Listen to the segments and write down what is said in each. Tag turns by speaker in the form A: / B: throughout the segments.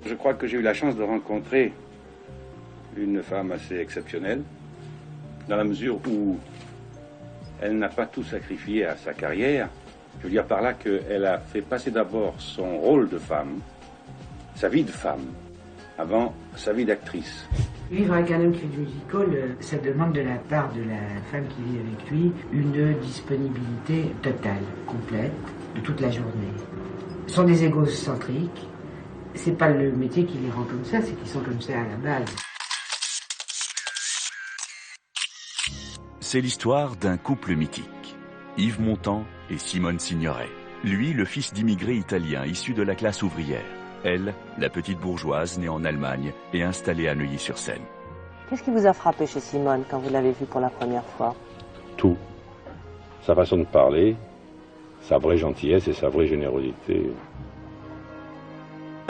A: Je crois que j'ai eu la chance de rencontrer une femme assez exceptionnelle, dans la mesure où elle n'a pas tout sacrifié à sa carrière. Je veux dire par là qu'elle a fait passer d'abord son rôle de femme, sa vie de femme, avant sa vie d'actrice.
B: Vivre avec un homme qui fait du musical, ça demande de la part de la femme qui vit avec lui une disponibilité totale, complète, de toute la journée. Ce sont des égocentriques. C'est pas le métier qui les rend comme ça, c'est qu'ils sont comme ça à la base.
C: C'est l'histoire d'un couple mythique, Yves Montand et Simone Signoret. Lui, le fils d'immigrés italiens issus de la classe ouvrière. Elle, la petite bourgeoise née en Allemagne et installée à Neuilly-sur-Seine.
D: Qu'est-ce qui vous a frappé chez Simone quand vous l'avez vue pour la première fois?
A: Tout. Sa façon de parler, sa vraie gentillesse et sa vraie générosité.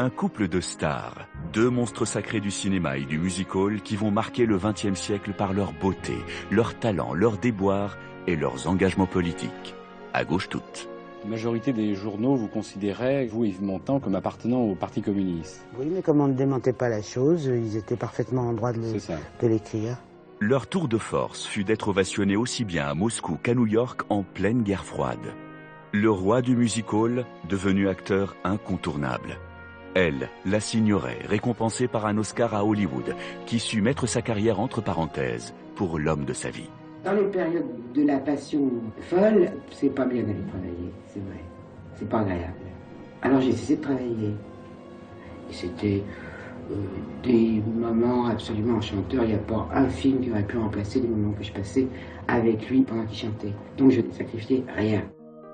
C: Un couple de stars, deux monstres sacrés du cinéma et du music-hall qui vont marquer le XXe siècle par leur beauté, leur talent, leur déboire et leurs engagements politiques. À gauche toute.
E: La majorité des journaux vous considéraient, vous Yves Montand, comme appartenant au Parti communiste.
B: Oui, mais comme on ne démentait pas la chose, ils étaient parfaitement en droit de l'écrire.
C: Leur tour de force fut d'être ovationnés aussi bien à Moscou qu'à New York en pleine guerre froide. Le roi du music-hall, devenu acteur incontournable. Elle, la Signoret, récompensée par un Oscar à Hollywood, qui sut mettre sa carrière entre parenthèses pour l'homme de sa vie.
B: Dans les périodes de la passion folle, c'est pas bien d'aller travailler, c'est vrai. C'est pas agréable. Alors j'ai cessé de travailler. Et c'était des moments absolument enchanteurs. Il n'y a pas un film qui aurait pu remplacer les moments que je passais avec lui pendant qu'il chantait. Donc je n'ai sacrifié rien.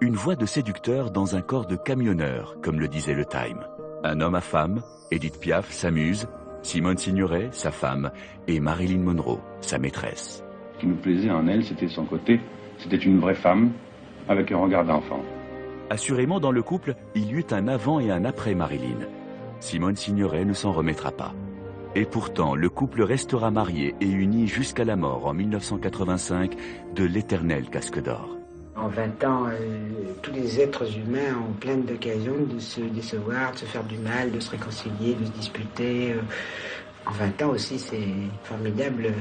C: Une voix de séducteur dans un corps de camionneur, comme le disait le Time. Un homme à femme, Edith Piaf s'amuse, Simone Signoret, sa femme, et Marilyn Monroe, sa maîtresse.
A: Ce qui me plaisait en elle, c'était son côté. C'était une vraie femme, avec un regard d'enfant.
C: Assurément, dans le couple, il y eut un avant et un après Marilyn. Simone Signoret ne s'en remettra pas. Et pourtant, le couple restera marié et uni jusqu'à la mort en 1985 de l'éternel casque d'or.
B: En 20 ans, tous les êtres humains ont plein d'occasions de se décevoir, de se faire du mal, de se réconcilier, de se disputer. En 20 ans aussi, c'est formidable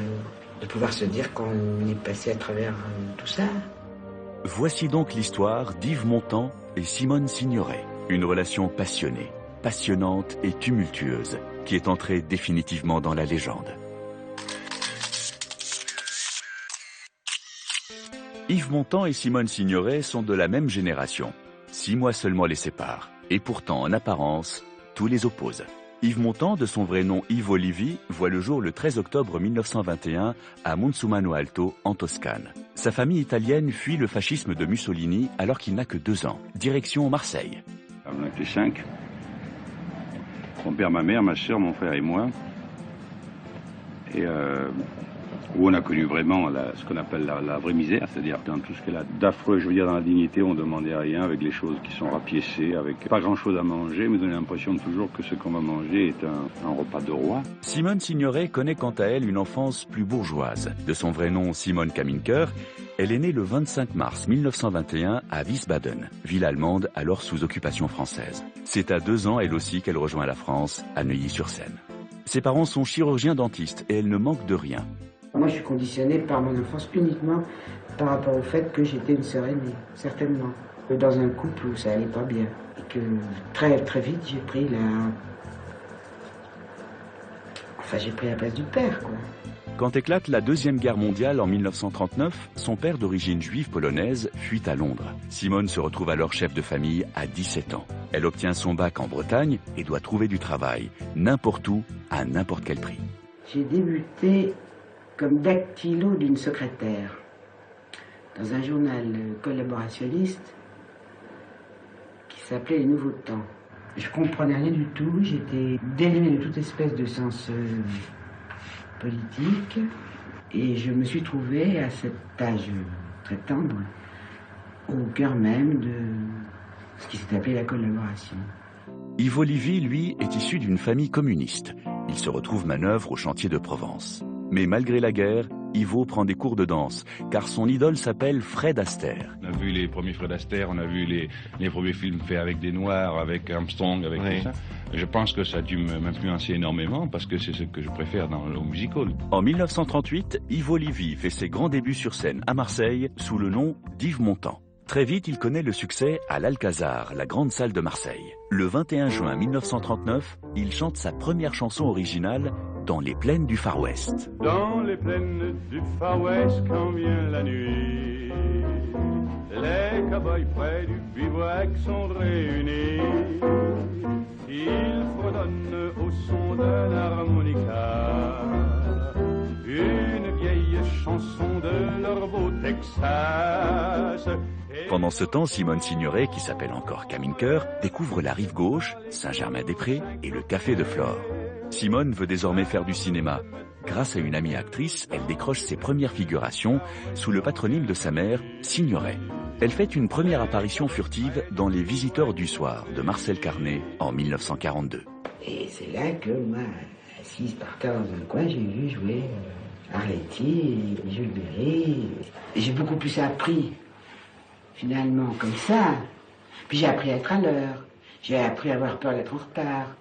B: de pouvoir se dire qu'on est passé à travers tout ça.
C: Voici donc l'histoire d'Yves Montand et Simone Signoret. Une relation passionnée, passionnante et tumultueuse qui est entrée définitivement dans la légende. Yves Montand et Simone Signoret sont de la même génération. 6 mois seulement les séparent. Et pourtant, en apparence, tout les oppose. Yves Montand, de son vrai nom Yves Olivi, voit le jour le 13 octobre 1921 à Montsumano Alto, en Toscane. Sa famille italienne fuit le fascisme de Mussolini alors qu'il n'a que 2 ans. Direction Marseille.
A: On était 5. Mon père, ma mère, ma soeur, mon frère et moi. Et où on a connu vraiment ce qu'on appelle la vraie misère, c'est-à-dire dans tout ce qu'il y a d'affreux, je veux dire, dans la dignité, on ne demandait rien, avec les choses qui sont rapiécées, avec pas grand-chose à manger, mais on a l'impression toujours que ce qu'on va manger est un repas de roi.
C: Simone Signoret connaît quant à elle une enfance plus bourgeoise. De son vrai nom Simone Kaminker, elle est née le 25 mars 1921 à Wiesbaden, ville allemande alors sous occupation française. C'est à 2 ans, elle aussi, qu'elle rejoint la France, à Neuilly-sur-Seine. Ses parents sont chirurgiens-dentistes et elle ne manque de rien.
B: Moi, je suis conditionné par mon enfance uniquement par rapport au fait que j'étais une sœur aînée, certainement. Dans un couple où ça allait pas bien. Et que très vite, j'ai pris la place du père, quoi.
C: Quand éclate la Deuxième Guerre mondiale en 1939, son père d'origine juive polonaise fuit à Londres. Simone se retrouve alors chef de famille à 17 ans. Elle obtient son bac en Bretagne et doit trouver du travail, n'importe où, à n'importe quel prix.
B: J'ai débuté comme dactylo d'une secrétaire dans un journal collaborationniste qui s'appelait Les Nouveaux Temps. Je comprenais rien du tout, j'étais dénué de toute espèce de sens politique et je me suis trouvé à cet âge très tendre au cœur même de ce qui s'est appelé la collaboration.
C: Yves Olivi, lui, est issu d'une famille communiste. Il se retrouve manœuvre au chantier de Provence. Mais malgré la guerre, Ivo prend des cours de danse, car son idole s'appelle Fred Astaire.
A: On a vu les premiers Fred Astaire, on a vu les premiers films faits avec des Noirs, avec Armstrong, avec tout ça. Je pense que ça a dû m'influencer énormément parce que c'est ce que je préfère dans le musical.
C: En 1938, Ivo Livy fait ses grands débuts sur scène à Marseille sous le nom d'Yves Montand. Très vite, il connaît le succès à l'Alcazar, la grande salle de Marseille. Le 21 juin 1939, il chante sa première chanson originale dans les plaines du Far West.
A: Dans les plaines du Far West, quand vient la nuit, les cow-boys près du bivouac sont réunis. Ils fredonnent au son d'un harmonica une vieille chanson de leur beau Texas.
C: Pendant ce temps, Simone Signoret, qui s'appelle encore Caminker, découvre la Rive Gauche, Saint-Germain-des-Prés et le Café de Flore. Simone veut désormais faire du cinéma. Grâce à une amie actrice, elle décroche ses premières figurations sous le patronyme de sa mère, Signoret. Elle fait une première apparition furtive dans Les Visiteurs du soir de Marcel Carné en 1942.
B: Et c'est là que moi, assise par terre dans un coin, j'ai vu jouer Arletty, Jules Berry. J'ai beaucoup plus appris, finalement, comme ça. Puis j'ai appris à être à l'heure. J'ai appris à avoir peur d'être en retard.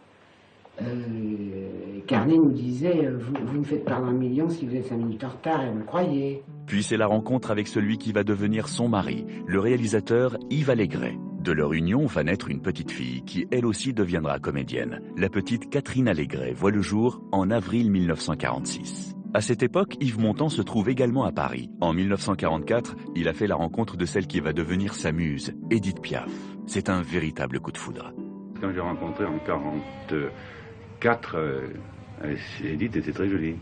B: Carnet nous disait vous ne faites pas un million si vous êtes 5 minutes en retard, et on le croyait.
C: Puis c'est la rencontre avec celui qui va devenir son mari, le réalisateur Yves Allégret. De leur union va naître une petite fille qui elle aussi deviendra comédienne. La petite Catherine Allégret voit le jour en avril 1946. À cette époque, Yves Montand se trouve également à Paris. En 1944, il a fait la rencontre de celle qui va devenir sa muse, Édith Piaf. C'est un véritable coup de foudre.
A: Quand j'ai rencontré en 1944, Edith était très jolie.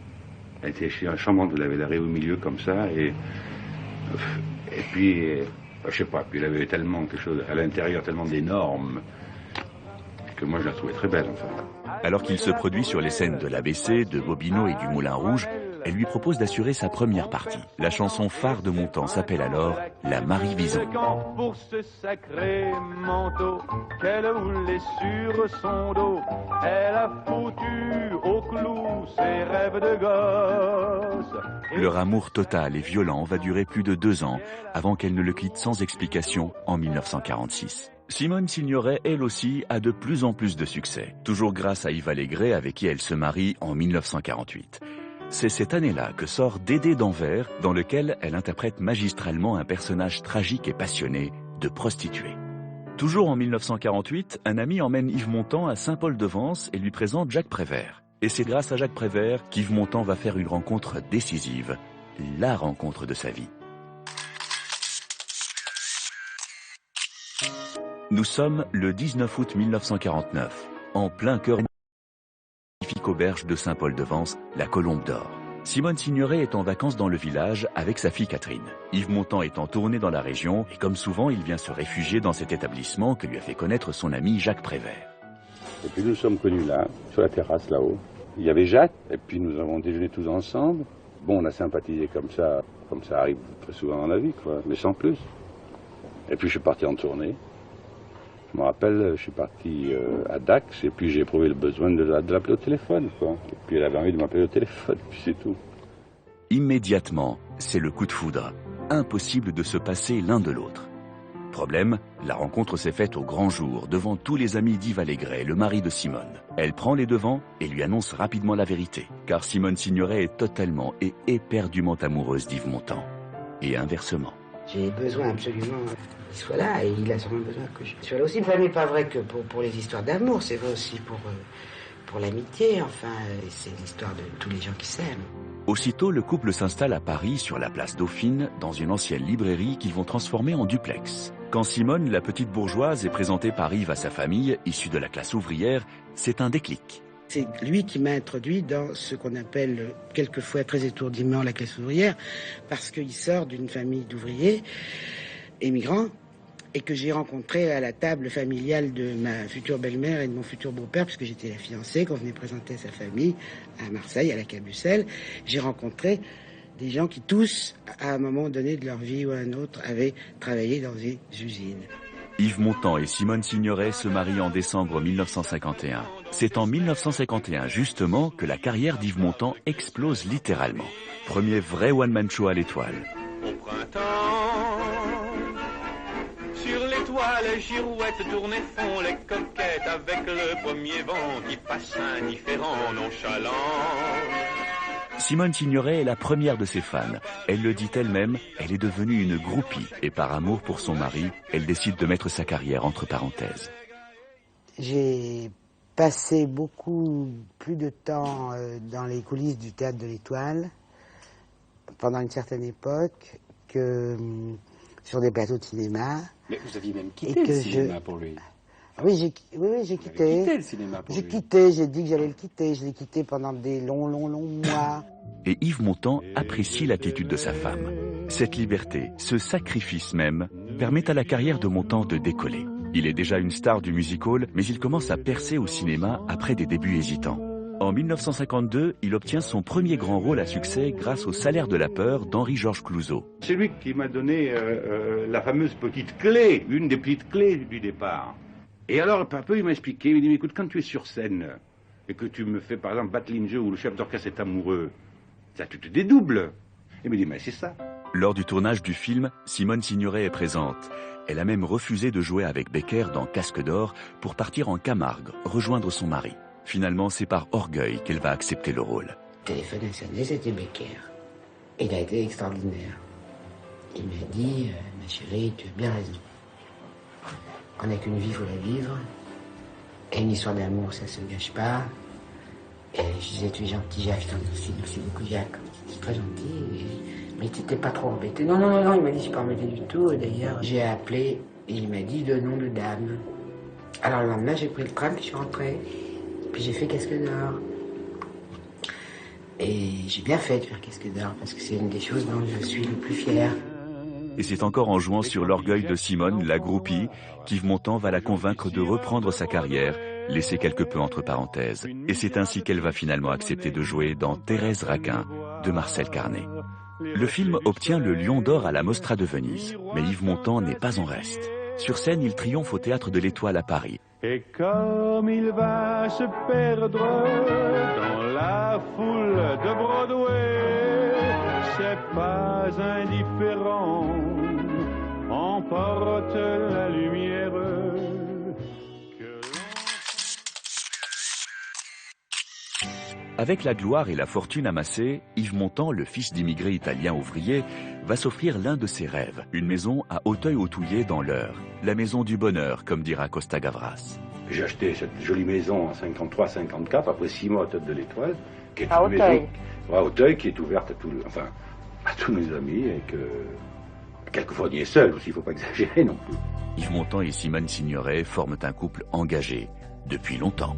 A: Elle était charmante, elle avait l'arrêt au milieu comme ça, et puis, je sais pas, puis elle avait tellement quelque chose à l'intérieur, tellement d'énorme, que moi je la trouvais très belle, enfin.
C: Alors qu'il se produit sur les scènes de l'ABC, de Bobino et du Moulin Rouge, elle lui propose d'assurer sa première partie. La chanson phare de Montand s'appelle alors La Marie Vison.
F: Pour ce sacré manteau qu'elle voulait sur son dos, elle a foutu au clou ses rêves de gosse.
C: Leur amour total et violent va durer plus de 2 ans avant qu'elle ne le quitte sans explication en 1946. Simone Signoret, elle aussi, a de plus en plus de succès, toujours grâce à Yves Allégret avec qui elle se marie en 1948. C'est cette année-là que sort Dédé d'Anvers, dans lequel elle interprète magistralement un personnage tragique et passionné de prostituée. Toujours en 1948, un ami emmène Yves Montand à Saint-Paul-de-Vence et lui présente Jacques Prévert. Et c'est grâce à Jacques Prévert qu'Yves Montand va faire une rencontre décisive, la rencontre de sa vie. Nous sommes le 19 août 1949, en plein cœur de la magnifique auberge de Saint-Paul-de-Vence, la Colombe d'Or. Simone Signoret est en vacances dans le village avec sa fille Catherine. Yves Montand est en tournée dans la région et comme souvent, il vient se réfugier dans cet établissement que lui a fait connaître son ami Jacques Prévert.
A: Et puis nous sommes connus là, sur la terrasse là-haut. Il y avait Jacques, et puis nous avons déjeuné tous ensemble. Bon, on a sympathisé comme ça arrive très souvent dans la vie, quoi, mais sans plus. Et puis je suis parti en tournée. Je me rappelle, je suis parti à Dax, et puis j'ai éprouvé le besoin de l'appeler au téléphone, quoi. Et puis elle avait envie de m'appeler au téléphone, puis c'est tout.
C: Immédiatement, c'est le coup de foudre. Impossible de se passer l'un de l'autre. Problème, la rencontre s'est faite au grand jour, devant tous les amis d'Yves Allégret, le mari de Simone. Elle prend les devants et lui annonce rapidement la vérité, car Simone Signoret est totalement et éperdument amoureuse d'Yves Montand. Et inversement.
B: J'ai besoin absolument qu'il soit là, et il a sûrement besoin que je sois là aussi. Ça n'est pas vrai que pour les histoires d'amour, c'est vrai aussi pour l'amitié, enfin, c'est l'histoire de tous les gens qui s'aiment.
C: Aussitôt, le couple s'installe à Paris, sur la place Dauphine, dans une ancienne librairie qu'ils vont transformer en duplex. Quand Simone, la petite bourgeoise, est présentée par Yves à sa famille, issue de la classe ouvrière, c'est un déclic.
B: C'est lui qui m'a introduit dans ce qu'on appelle quelquefois très étourdiment la classe ouvrière, parce qu'il sort d'une famille d'ouvriers émigrants et que j'ai rencontré à la table familiale de ma future belle-mère et de mon futur beau-père, puisque j'étais la fiancée, qu'on venait présenter sa famille à Marseille, à la Cabucelle. J'ai rencontré des gens qui tous, à un moment donné de leur vie ou à un autre, avaient travaillé dans des usines.
C: Yves Montand et Simone Signoret se marient en décembre 1951. C'est en 1951 justement que la carrière d'Yves Montand explose littéralement. Premier vrai one-man show à l'Étoile.
F: Au printemps, sur l'Étoile, les girouettes tournent et font les coquettes avec le premier vent qui passe indifférent, nonchalant.
C: Simone Signoret est la première de ses fans. Elle le dit elle-même, elle est devenue une groupie. Et par amour pour son mari, elle décide de mettre sa carrière entre parenthèses.
B: J'ai passé beaucoup plus de temps dans les coulisses du Théâtre de l'Étoile, pendant une certaine époque, que sur des plateaux de cinéma.
E: Mais vous aviez même quitté le cinéma pour lui.
B: Oui, j'ai quitté.
E: Vous avez quitté le cinéma pour lui.
B: J'ai quitté, j'ai dit que j'allais le quitter. Je l'ai quitté pendant des longs mois.
C: Et Yves Montand apprécie l'attitude de sa femme. Cette liberté, ce sacrifice même, permet à la carrière de Montand de décoller. Il est déjà une star du music-hall, mais il commence à percer au cinéma après des débuts hésitants. En 1952, il obtient son premier grand rôle à succès grâce au Salaire de la peur d'Henri-Georges Clouzot.
A: C'est lui qui m'a donné la fameuse petite clé, une des petites clés du départ. Et alors, peu à peu, il m'a expliqué, il m'a dit, mais écoute, quand tu es sur scène, et que tu me fais, par exemple, Battlinger où le chef d'orchestre est amoureux, ça, tu te dédoubles. Il me dit, mais c'est ça.
C: Lors du tournage du film, Simone Signoret est présente. Elle a même refusé de jouer avec Becker dans Casque d'or pour partir en Camargue, rejoindre son mari. Finalement, c'est par orgueil qu'elle va accepter le rôle.
B: Le téléphone a sonné, c'était Becker. Il a été extraordinaire. Il m'a dit, ma chérie, tu as bien raison. On n'a qu'une vie, il faut la vivre. Et une histoire d'amour, ça se gâche pas. Et je disais, tu es gentil, Jacques. Merci beaucoup, Jacques. C'est très gentil. Mais tu n'étais pas trop embêté. Non, il m'a dit, je suis pas embêté du tout. D'ailleurs, j'ai appelé et il m'a dit le nom de dame. Alors le lendemain, j'ai pris le tram, puis je suis rentré. Puis j'ai fait Casque d'or. Et j'ai bien fait de faire Casque d'or, parce que c'est une des choses dont je suis le plus fier.
C: Et c'est encore en jouant sur l'orgueil de Simone, la groupie, qu'Yves Montand va la convaincre de reprendre sa carrière, laissée quelque peu entre parenthèses. Et c'est ainsi qu'elle va finalement accepter de jouer dans Thérèse Raquin de Marcel Carné. Le film obtient le Lion d'Or à la Mostra de Venise, mais Yves Montand n'est pas en reste. Sur scène, il triomphe au Théâtre de l'Étoile à Paris.
F: Et comme il va se perdre dans la foule de Broadway, c'est pas indifférent, emporte la lumière.
C: Avec la gloire et la fortune amassée, Yves Montand, le fils d'immigrés italiens ouvriers, va s'offrir l'un de ses rêves, une maison à Auteuil-au-Touillé dans l'Eure, la maison du bonheur, comme dira Costa Gavras.
A: J'ai acheté cette jolie maison en 53-54, après 6 mois au Théâtre de l'Étoile, qui est
D: À
A: une
D: Auteuil.
A: maison à Auteuil, qui est ouverte à tous mes amis, et que quelquefois on y est seul aussi, il ne faut pas exagérer non plus.
C: Yves Montand et Simone Signoret forment un couple engagé depuis longtemps.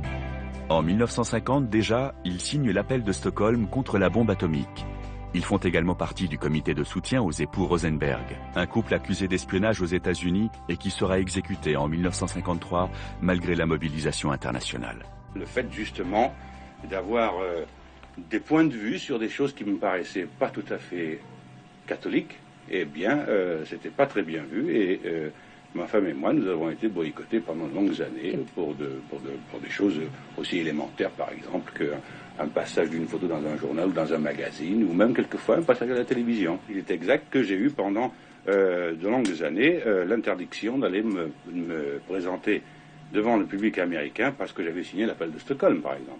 C: En 1950 déjà, ils signent l'appel de Stockholm contre la bombe atomique. Ils font également partie du comité de soutien aux époux Rosenberg, un couple accusé d'espionnage aux États-Unis et qui sera exécuté en 1953 malgré la mobilisation internationale.
A: Le fait justement d'avoir des points de vue sur des choses qui me paraissaient pas tout à fait catholiques, eh bien, c'était pas très bien vu et ma femme et moi, nous avons été boycottés pendant de longues années pour des choses aussi élémentaires, par exemple, qu'un passage d'une photo dans un journal ou dans un magazine, ou même quelquefois un passage à la télévision. Il est exact que j'ai eu pendant de longues années l'interdiction d'aller me présenter devant le public américain parce que j'avais signé l'appel de Stockholm, par exemple.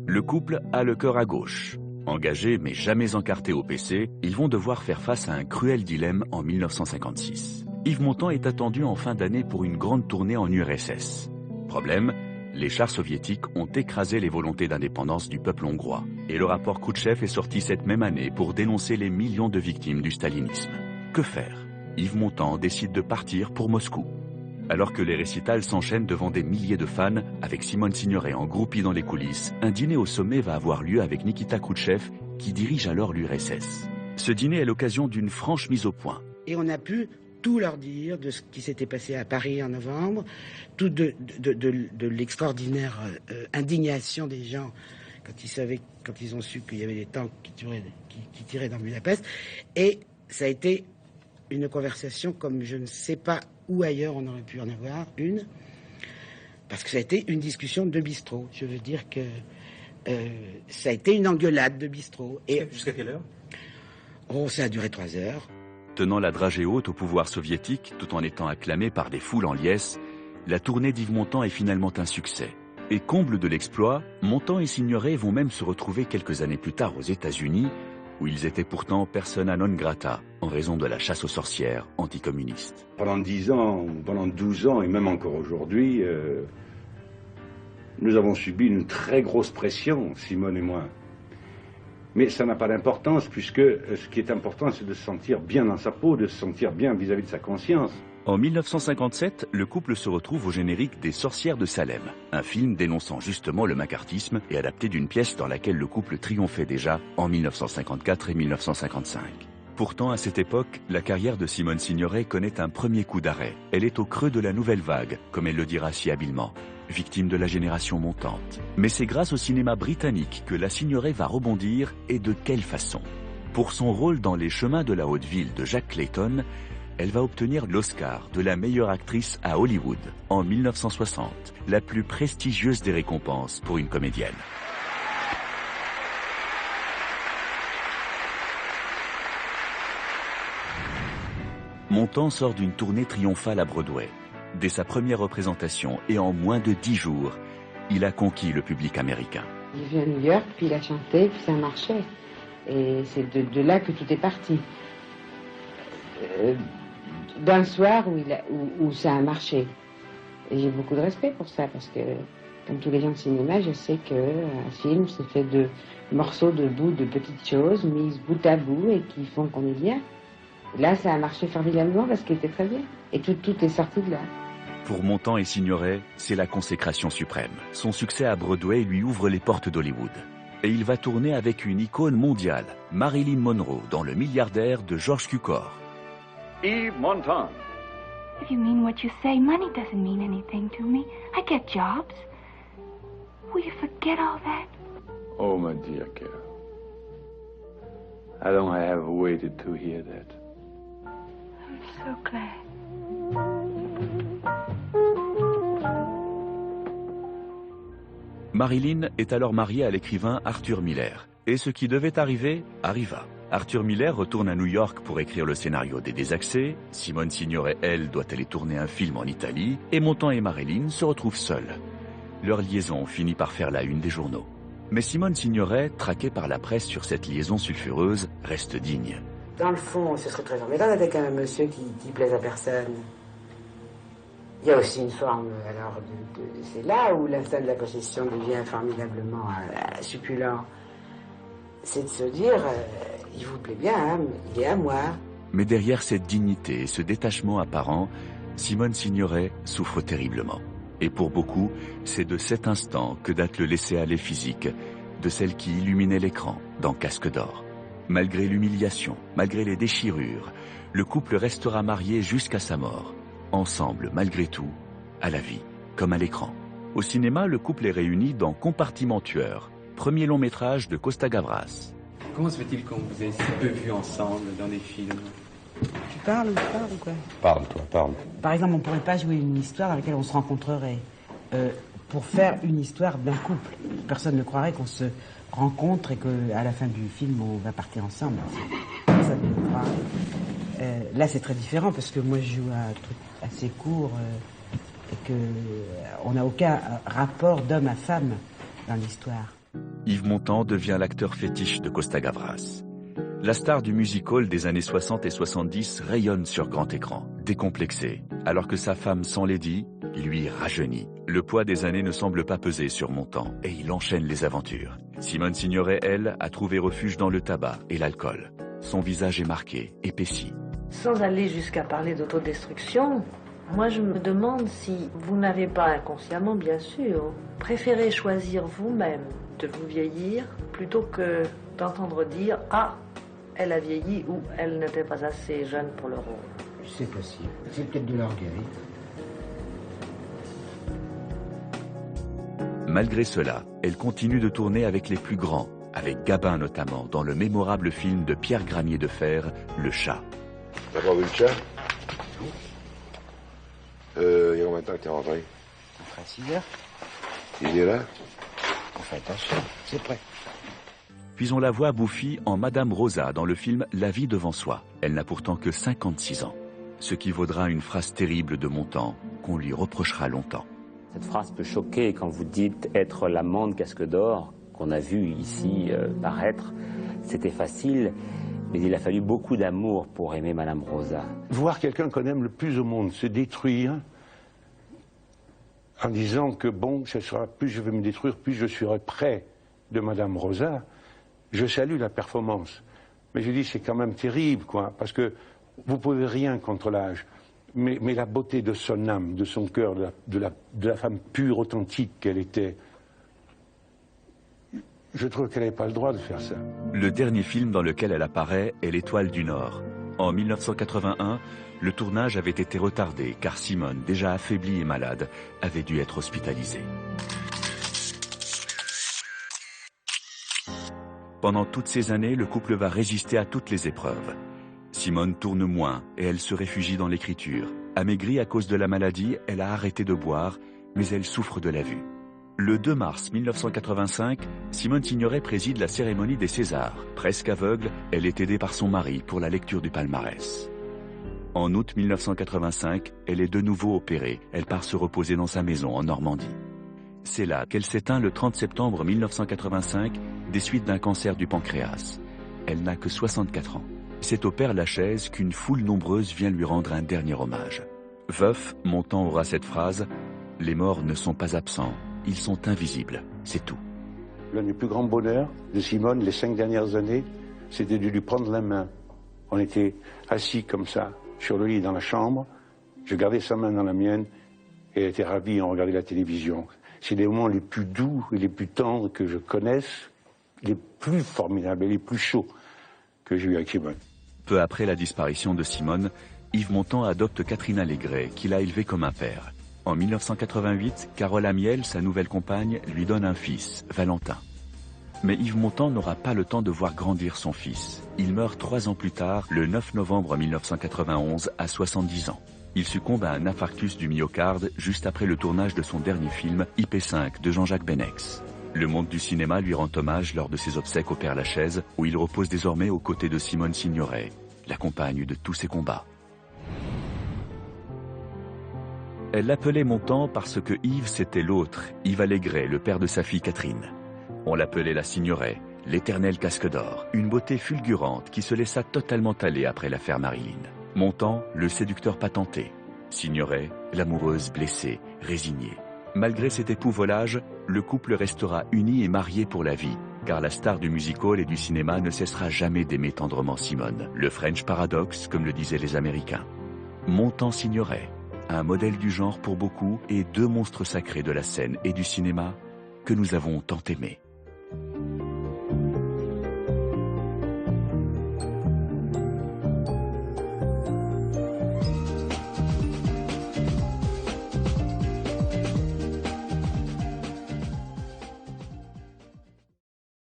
C: Le couple a le cœur à gauche. Engagés mais jamais encartés au PC, ils vont devoir faire face à un cruel dilemme en 1956. Yves Montand est attendu en fin d'année pour une grande tournée en URSS. Problème, les chars soviétiques ont écrasé les volontés d'indépendance du peuple hongrois. Et le rapport Khrouchtchev est sorti cette même année pour dénoncer les millions de victimes du stalinisme. Que faire? Yves Montand décide de partir pour Moscou. Alors que les récitals s'enchaînent devant des milliers de fans, avec Simone Signoret en groupie dans les coulisses, un dîner au sommet va avoir lieu avec Nikita Khrouchtchev, qui dirige alors l'URSS. Ce dîner est l'occasion d'une franche mise au point.
B: Et on a pu tout leur dire de ce qui s'était passé à Paris en novembre, tout de l'extraordinaire indignation des gens quand ils ont su qu'il y avait des tanks qui tiraient dans Budapest. Et ça a été une conversation comme je ne sais pas où ailleurs on aurait pu en avoir une, parce que ça a été une discussion de bistrot. Je veux dire que ça a été une engueulade de bistrot.
G: Jusqu'à quelle heure?
B: Oh, ça a duré 3 heures.
C: Tenant la dragée haute au pouvoir soviétique, tout en étant acclamé par des foules en liesse, la tournée d'Yves Montand est finalement un succès. Et comble de l'exploit, Montand et Signoret vont même se retrouver quelques années plus tard aux États-Unis, où ils étaient pourtant persona non grata, en raison de la chasse aux sorcières anticommunistes.
A: Pendant 10 ans, pendant 12 ans, et même encore aujourd'hui, nous avons subi une très grosse pression, Simone et moi. Mais ça n'a pas d'importance, puisque ce qui est important, c'est de se sentir bien dans sa peau, de se sentir bien vis-à-vis de sa conscience.
C: En 1957, le couple se retrouve au générique des Sorcières de Salem, un film dénonçant justement le macartisme et adapté d'une pièce dans laquelle le couple triomphait déjà en 1954 et 1955. Pourtant, à cette époque, la carrière de Simone Signoret connaît un premier coup d'arrêt. Elle est au creux de la nouvelle vague, comme elle le dira si habilement, victime de la génération montante. Mais c'est grâce au cinéma britannique que la Signoret va rebondir, et de quelle façon? Pour son rôle dans Les Chemins de la Haute Ville de Jack Clayton, elle va obtenir l'Oscar de la meilleure actrice à Hollywood en 1960, la plus prestigieuse des récompenses pour une comédienne. Montand sort d'une tournée triomphale à Broadway. Dès sa première représentation et en moins de 10 jours, il a conquis le public américain.
B: Il est venu à New York, puis il a chanté, puis ça marchait. Et c'est de là que tout est parti. D'un soir où ça a marché. Et j'ai beaucoup de respect pour ça, parce que, comme tous les gens de cinéma, je sais qu'un film, c'est fait de morceaux de bouts de petites choses mises bout à bout et qui font qu'on est bien. Là, ça a marché formidablement parce qu'il était très bien. Et tout est sorti de là.
C: Pour Montand et Signoret, c'est la consécration suprême. Son succès à Broadway lui ouvre les portes d'Hollywood. Et il va tourner avec une icône mondiale, Marilyn Monroe, dans Le Milliardaire de George Cukor.
F: Yves Montand.
H: If you mean what you say, money doesn't mean anything to me. I get jobs. Will you forget all that?
F: Oh, my dear girl. How long I have waited to hear that.
H: I'm so glad.
C: Marilyn est alors mariée à l'écrivain Arthur Miller. Et ce qui devait arriver, arriva. Arthur Miller retourne à New York pour écrire le scénario des Désaxés, Simone Signoret, elle, doit aller tourner un film en Italie, et Montand et Marilyn se retrouvent seuls. Leur liaison finit par faire la une des journaux. Mais Simone Signoret, traquée par la presse sur cette liaison sulfureuse, reste digne.
B: Dans le fond, ce serait très embêtant avec un monsieur qui plaise à personne. Il y a aussi une forme, alors, c'est là où l'instinct de la possession devient formidablement succulent. C'est de se dire, il vous plaît bien, hein, il est à moi.
C: Mais derrière cette dignité et ce détachement apparent, Simone Signoret souffre terriblement. Et pour beaucoup, c'est de cet instant que date le laisser-aller physique de celle qui illuminait l'écran dans Casque d'or. Malgré l'humiliation, malgré les déchirures, le couple restera marié jusqu'à sa mort. Ensemble, malgré tout, à la vie, comme à l'écran. Au cinéma, le couple est réuni dans Compartiment tueur, premier long métrage de Costa Gavras.
G: Comment se fait-il qu'on vous ait si peu vus ensemble dans des films?
B: Tu parles ou quoi?
A: Parle, toi, parle.
B: Par exemple, on ne pourrait pas jouer une histoire dans laquelle on se rencontrerait. Pour faire une histoire d'un couple. Personne ne croirait qu'on se rencontre et qu'à la fin du film, on va partir ensemble. Personne ne le croirait. Là, c'est très différent parce que moi, je joue à un truc assez court et qu'on n'a aucun rapport d'homme à femme dans l'histoire.
C: Yves Montand devient l'acteur fétiche de Costa Gavras. La star du music-hall des années 60 et 70 rayonne sur grand écran, décomplexé, alors que sa femme s'enlaidit, lui rajeunit. Le poids des années ne semble pas peser sur Montand et il enchaîne les aventures. Simone Signoret, elle, a trouvé refuge dans le tabac et l'alcool. Son visage est marqué, épaissi.
I: Sans aller jusqu'à parler d'autodestruction, moi je me demande si vous n'avez pas inconsciemment, bien sûr, préféré choisir vous-même de vous vieillir plutôt que d'entendre dire « Ah, elle a vieilli » ou « Elle n'était pas assez jeune pour le rôle ».
B: C'est possible. C'est peut-être de l'orgueil.
C: Malgré cela, elle continue de tourner avec les plus grands, avec Gabin notamment, dans le mémorable film de Pierre Granier de Fer, Le Chat.
A: T'as pas vu le chat?
J: Il y a combien de temps que t'es rentré?
B: Ça fera 6 heures.
J: Il est là?
B: On fait attention, c'est prêt.
C: Puis on la voit bouffer en Madame Rosa dans le film La vie devant soi. Elle n'a pourtant que 56 ans. Ce qui vaudra une phrase terrible de Montand qu'on lui reprochera longtemps.
K: Cette phrase peut choquer quand vous dites être l'amant de Casque d'Or, qu'on a vu ici paraître. C'était facile, mais il a fallu beaucoup d'amour pour aimer Madame Rosa.
L: Voir quelqu'un qu'on aime le plus au monde se détruire en disant que bon, ce sera, plus je vais me détruire, plus je serai près de Madame Rosa, je salue la performance. Mais je dis, c'est quand même terrible, quoi, parce que vous pouvez rien contre l'âge. Mais la beauté de son âme, de son cœur, de la femme pure, authentique qu'elle était, je trouve qu'elle n'avait pas le droit de faire ça.
C: Le dernier film dans lequel elle apparaît est L'Étoile du Nord. En 1981, le tournage avait été retardé car Simone, déjà affaiblie et malade, avait dû être hospitalisée. Pendant toutes ces années, le couple va résister à toutes les épreuves. Simone tourne moins et elle se réfugie dans l'écriture. Amaigrie à cause de la maladie, elle a arrêté de boire, mais elle souffre de la vue. Le 2 mars 1985, Simone Signoret préside la cérémonie des Césars. Presque aveugle, elle est aidée par son mari pour la lecture du palmarès. En août 1985, elle est de nouveau opérée. Elle part se reposer dans sa maison en Normandie. C'est là qu'elle s'éteint le 30 septembre 1985 des suites d'un cancer du pancréas. Elle n'a que 64 ans. C'est au Père-Lachaise qu'une foule nombreuse vient lui rendre un dernier hommage. Veuf, Montand aura cette phrase « Les morts ne sont pas absents, ils sont invisibles, c'est tout ».
L: L'un des plus grands bonheurs de Simone, les 5 dernières années, c'était de lui prendre la main. On était assis comme ça, sur le lit dans la chambre, je gardais sa main dans la mienne, et elle était ravie, on regardait la télévision. C'est les moments les plus doux et les plus tendres que je connaisse, les plus formidables et les plus chauds que j'ai eu avec Simone.
C: Peu après la disparition de Simone, Yves Montand adopte Catherine Allégret, qu'il a élevée comme un père. En 1988, Carole Amiel, sa nouvelle compagne, lui donne un fils, Valentin. Mais Yves Montand n'aura pas le temps de voir grandir son fils. Il meurt 3 ans plus tard, le 9 novembre 1991, à 70 ans. Il succombe à un infarctus du myocarde juste après le tournage de son dernier film, IP5, de Jean-Jacques Benex. Le monde du cinéma lui rend hommage lors de ses obsèques au Père-Lachaise, où il repose désormais aux côtés de Simone Signoret, la compagne de tous ses combats. Elle l'appelait Montand parce que Yves, c'était l'autre, Yves Allégret, le père de sa fille Catherine. On l'appelait la Signoret, l'éternel casque d'or, une beauté fulgurante qui se laissa totalement aller après l'affaire Marilyn. Montand, le séducteur patenté. Signoret, l'amoureuse blessée, résignée. Malgré cet épouvolage, le couple restera uni et marié pour la vie, car la star du music-hall et du cinéma ne cessera jamais d'aimer tendrement Simone. Le French Paradox, comme le disaient les Américains. Montand Signoret, un modèle du genre pour beaucoup et 2 monstres sacrés de la scène et du cinéma que nous avons tant aimés.